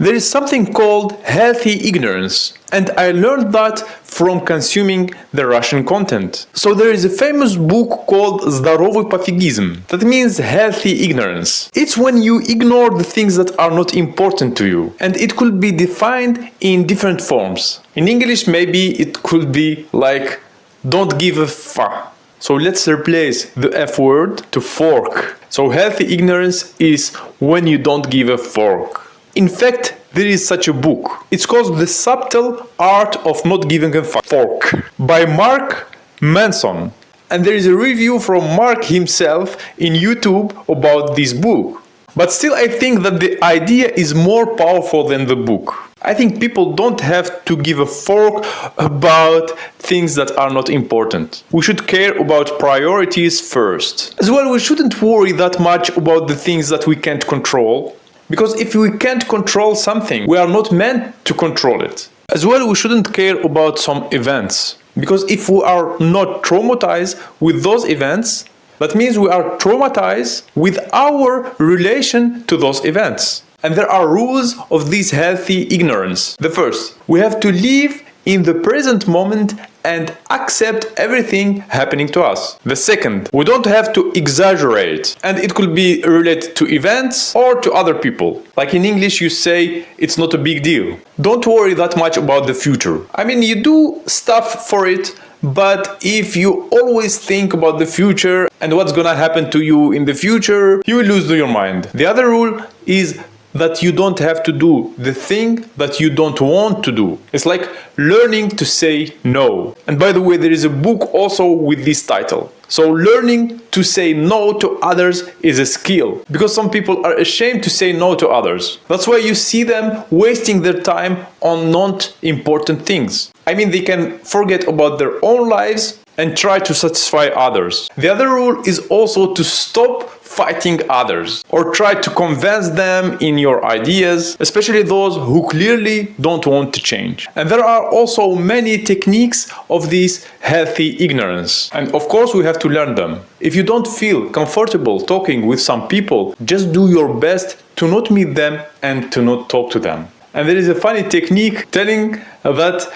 There is something called healthy ignorance, and I learned that from consuming the Russian content. So there is a famous book called Здоровый пофигизм. That means healthy ignorance. It's when you ignore the things that are not important to you, and it could be defined in different forms. In English, maybe it could be like don't give a fuck. So let's replace the F word to fork. So healthy ignorance is when you don't give a fork. In fact, there is such a book. It's called The Subtle Art of Not Giving a Fork by Mark Manson. And there is a review from Mark himself in YouTube about this book. But still, I think that the idea is more powerful than the book. I think people don't have to give a fork about things that are not important. We should care about priorities first. As well, we shouldn't worry that much about the things that we can't control. Because if we can't control something, we are not meant to control it. As well, we shouldn't care about some events. Because if we are not traumatized with those events, that means we are traumatized with our relation to those events. And there are rules of this healthy ignorance. The first, we have to live in the present moment and accept everything happening to us. The second, we don't have to exaggerate, and it could be related to events or to other people. Like in English, you say it's not a big deal. Don't worry that much about the future. I mean, you do stuff for it, but if you always think about the future and what's gonna happen to you in the future, you will lose your mind. The other rule is that you don't have to do the thing that you don't want to do. It's like learning to say no. And by the way, there is a book also with this title. So learning to say no to others is a skill, because some people are ashamed to say no to others. That's why you see them wasting their time on not important things. I mean, they can forget about their own lives and try to satisfy others. The other rule is also to stop fighting others or try to convince them in your ideas, especially those who clearly don't want to change. And there are also many techniques of this healthy ignorance. And of course, we have to learn them. If you don't feel comfortable talking with some people, just do your best to not meet them and to not talk to them. And there is a funny technique telling that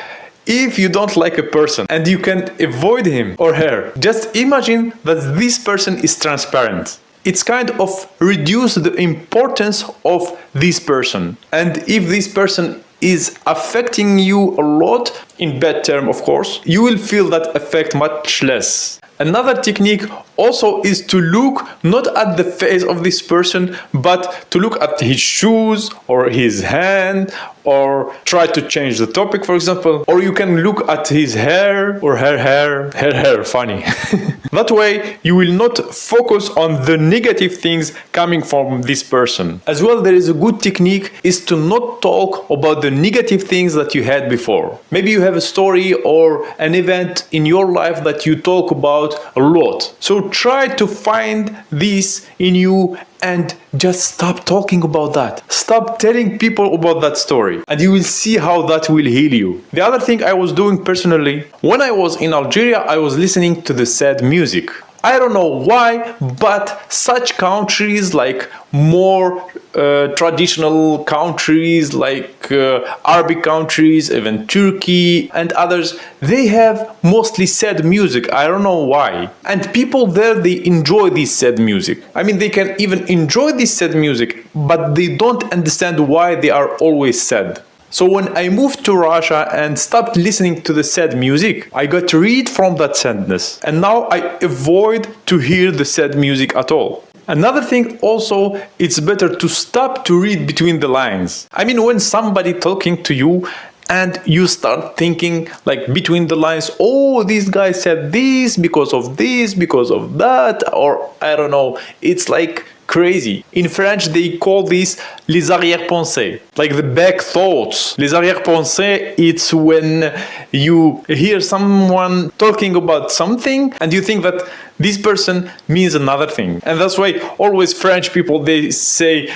if you don't like a person and you can avoid him or her, just imagine that this person is transparent. It's kind of reduce the importance of this person. And if this person is affecting you a lot, in bad term of course, you will feel that effect much less. Another technique also is to look not at the face of this person, but to look at his shoes or his hand, or try to change the topic, for example. Or you can look at his hair or her hair, funny. That way, you will not focus on the negative things coming from this person. As well, there is a good technique is to not talk about the negative things that you had before. Maybe you have a story or an event in your life that you talk about a lot. So try to find this in you and just stop talking about that. Stop telling people about that story, and you will see how that will heal you. The other thing I was doing personally, when I was in Algeria, I was listening to the sad music. I don't know why, but such countries like more traditional countries like Arabic countries, even Turkey and others, they have mostly sad music. I don't know why. And people there, they enjoy this sad music. I mean, they can even enjoy this sad music, but they don't understand why they are always sad. So when I moved to Russia and stopped listening to the sad music, I got rid from that sadness. And now I avoid to hear the sad music at all. Another thing also, it's better to stop to read between the lines. I mean, when somebody talking to you and you start thinking like between the lines, oh, this guy said this because of that, or I don't know, it's like crazy. In French, they call this les arrière-pensées, like the back thoughts. Les arrière-pensées, it's when you hear someone talking about something and you think that this person means another thing. And that's why always French people, they say,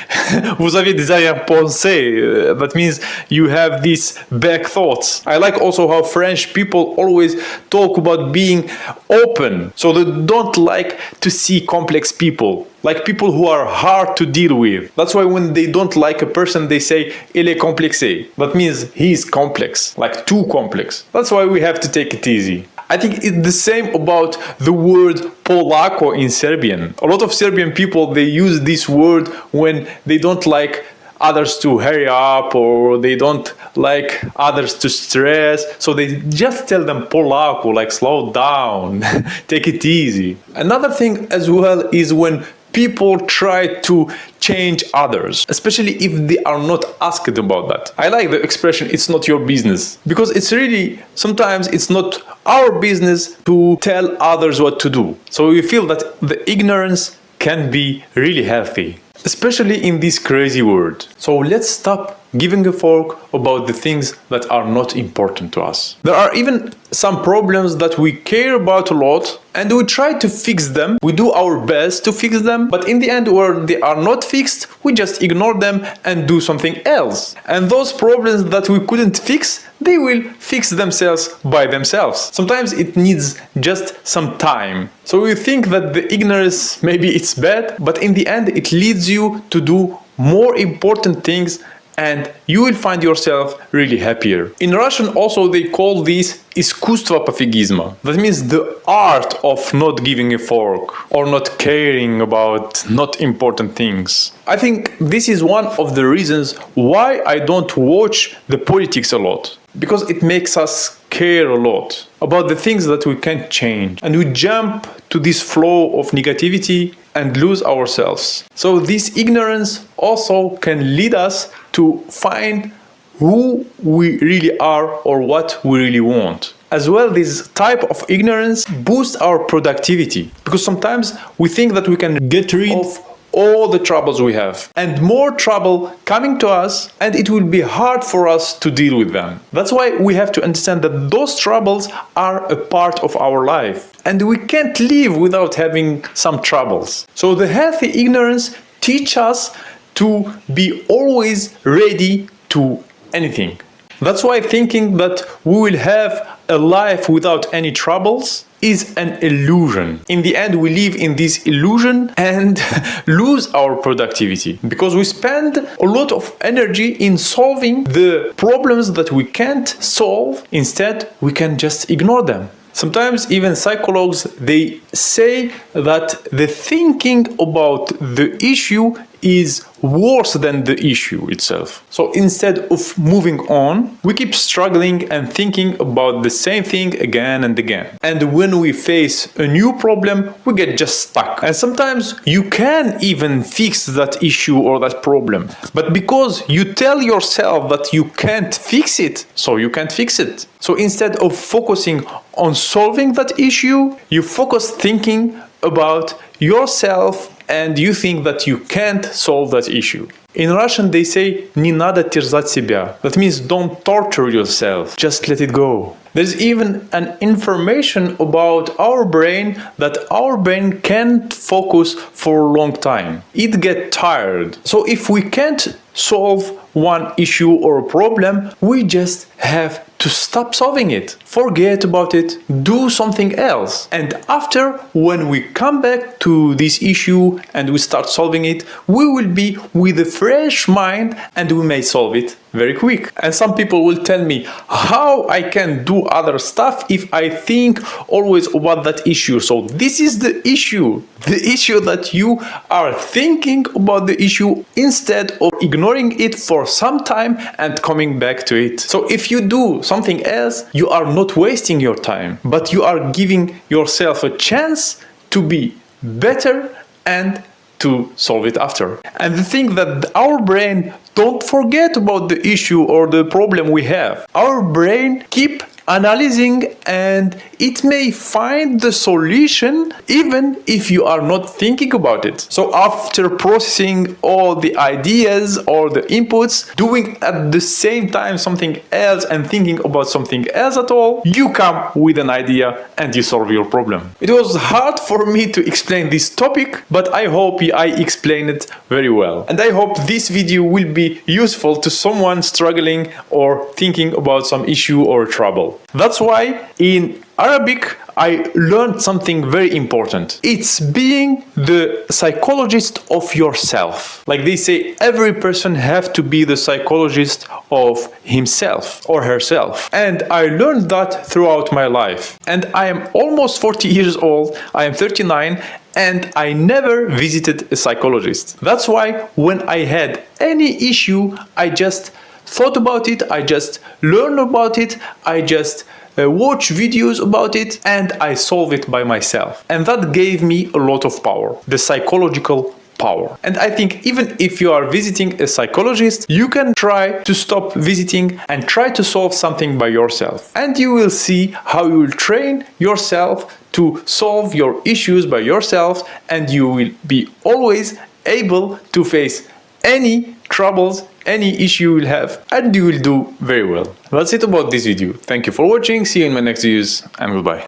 vous avez des arrière-pensées. That means you have these back thoughts. I like also how French people always talk about being open. So they don't like to see complex people. like people who are hard to deal with. That's why when they don't like a person, they say il est complexé. That means he's complex, like too complex. That's why we have to take it easy. I think it's the same about the word Polako in Serbian. A lot of Serbian people, they use this word when they don't like others to hurry up or they don't like others to stress. So they just tell them Polako, like slow down, take it easy. Another thing as well is when people try to change others, especially if they are not asked about that. I like the expression, it's not your business, because it's really, sometimes it's not our business to tell others what to do. So we feel that the ignorance can be really healthy, especially in this crazy world. So let's stop giving a fuck about the things that are not important to us. There are even some problems that we care about a lot and we try to fix them. We do our best to fix them, but in the end, where they are not fixed, we just ignore them and do something else. And those problems that we couldn't fix, they will fix themselves by themselves. Sometimes it needs just some time. So we think that the ignorance, maybe it's bad, but in the end, it leads you to do more important things and you will find yourself really happier. In Russian also they call this искусство пофигизма. That means the art of not giving a fuck or not caring about not important things. I think this is one of the reasons why I don't watch the politics a lot. Because it makes us care a lot about the things that we can't change. And we jump to this flow of negativity and lose ourselves. So this ignorance also can lead us to find who we really are or what we really want. As well, this type of ignorance boosts our productivity because sometimes we think that we can get rid of all the troubles we have and more trouble coming to us, and it will be hard for us to deal with them. That's why we have to understand that those troubles are a part of our life and we can't live without having some troubles. So the healthy ignorance teaches us to be always ready to anything. That's why thinking that we will have a life without any troubles is an illusion. In the end, we live in this illusion and lose our productivity because we spend a lot of energy in solving the problems that we can't solve. Instead, we can just ignore them. Sometimes even psychologists, they say that the thinking about the issue is worse than the issue itself. So instead of moving on, we keep struggling and thinking about the same thing again and again. And when we face a new problem, we get just stuck. And sometimes you can even fix that issue or that problem. But because you tell yourself that you can't fix it, so you can't fix it. So instead of focusing on solving that issue, you focus thinking about yourself and you think that you can't solve that issue. In Russian, they say «Не надо терзать себя». That means don't torture yourself, just let it go. There's even an information about our brain that our brain can't focus for a long time. It gets tired. So if we can't solve one issue or a problem, we just have to stop solving it. Forget about it, do something else. And after, when we come back to this issue and we start solving it, we will be with a fresh mind and we may solve it very quick. And some people will tell me how I can do other stuff if I think always about that issue. So this is the issue that you are thinking about the issue instead of ignoring it for some time and coming back to it. So if you do something else, you are not wasting your time, but you are giving yourself a chance to be better and to solve it after. And the thing that our brain don't forget about the issue or the problem we have. Our brain keep analyzing and it may find the solution even if you are not thinking about it. So after processing all the ideas or the inputs, doing at the same time something else and thinking about something else at all, you come with an idea and you solve your problem. It was hard for me to explain this topic, but I hope I explained it very well. And I hope this video will be useful to someone struggling or thinking about some issue or trouble. That's why in Arabic, I learned something very important. It's being the psychologist of yourself. Like they say, every person have to be the psychologist of himself or herself. And I learned that throughout my life. And I am almost 40 years old. I am 39. And I never visited a psychologist. That's why when I had any issue, I just thought about it, I just learned about it, I just watch videos about it, and I solve it by myself. And that gave me a lot of power, the psychological power. And I think even if you are visiting a psychologist, you can try to stop visiting and try to solve something by yourself. And you will see how you will train yourself to solve your issues by yourself, and you will be always able to face any troubles, any issue you will have, and you will do very well. That's it about this video. Thank you for watching, see you in my next videos, and goodbye.